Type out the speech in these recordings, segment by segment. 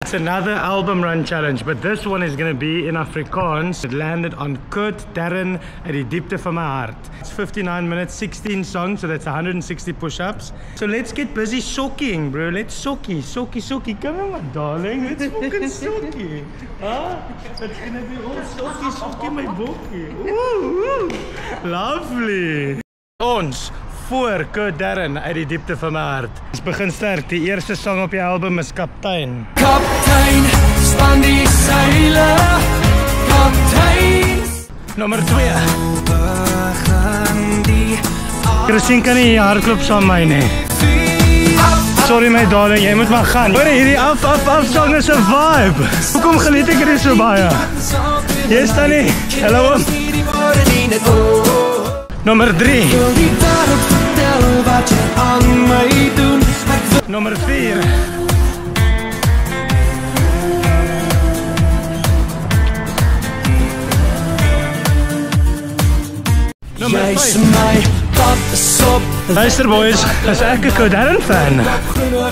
It's another album run challenge, but this one is going to be in Afrikaans. It landed on Kurt Darren at die diepte van my hart. It's 59 minutes, 16 songs, so that's 160 push-ups. So let's get busy socking, bro. Let's socky. Come on, my darling. Let's fucking socky. Huh? It's going to be all socky, my bokkie. Ooh, lovely. Ons voor Kurt Darren uit die diepte van my hart. Ons begin sterk. Die eerste song op die album is Kaptein. Kaptein, span die seile. Kaptein. Nummer 2. Christine kan nie hardloop saam my nie. Sorry my darling, jy moet maar gaan. Hoor hierdie af song is 'n vibe. Hoekom geniet ek dit so baie? Jy staan nie. Hallo. Nummer 3. Nummer 4. Nummer 5. Luister boys, as ek 'n Kurt Darren fan.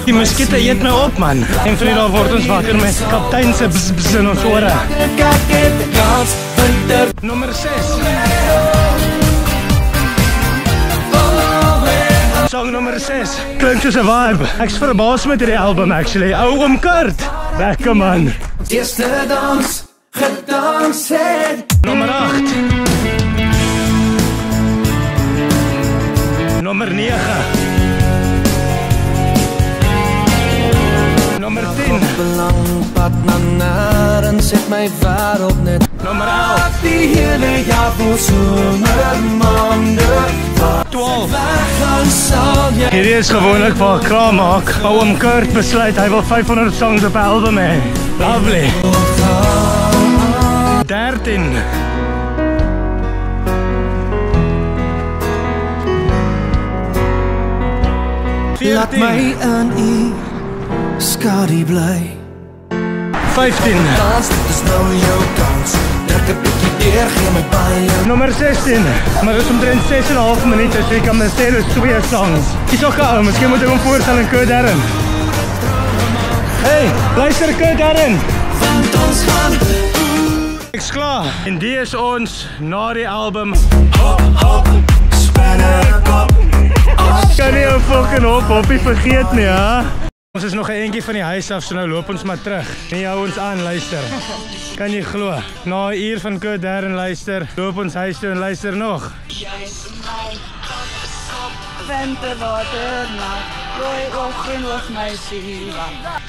Die muskiete eet my op man. En vir die word ons wakker met kaptein se bzz in ons ore. Nummer 6. Song nummer 6. Klink soos 'n vibe. Ek's verbaas met hierdie album actually. Ou oom Kurt. Lekker man. Eerste dans, gedans het. Nummer 8. Nummer 9. Nummer 10. Belangpad na nêrens het my wêreld net. Nummer 11. Die hele jaar vol somermaande. 12. Hierdie is gewoonlik waar kraam maak. Oom Kurt besluit hy wil 500 songs op 'n album hê. Lovely. 13. Laat my in u skadu bly. 15. Dans, dit is nou jou kans. Druk 'n bietjie deur, gee my baie. Nummer 16. Maar dit is omtrent 6,5 minute, so jy kan my sê dis 2 songs. Dis ook ou, miskien moet ek hom voorstel in Kurt Darren. Hey, luister Kurt Darren. Want ons gaan Ek's klaar. En die is ons na die album. hop, spinne kop. Kan nie jou fucking hoppie vergeet nie, hè? Ons is nog 'n entjie van die huis af, so nou loop ons maar terug. En hou ons aan, luister. Kan jy glo? Na 'n uur van Kurt Darren luister, loop ons huis toe en luister nog. Jy's my winterwater nat, rooi oggend of my siel.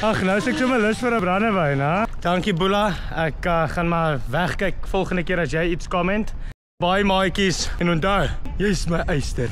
Ag, nou is ek sommer lus vir 'n brandewyn, hè? Dankie Boela. Ek gaan maar wegkyk volgende keer as jy iets comment. Baie maatjies en onthou, jy's my eyster.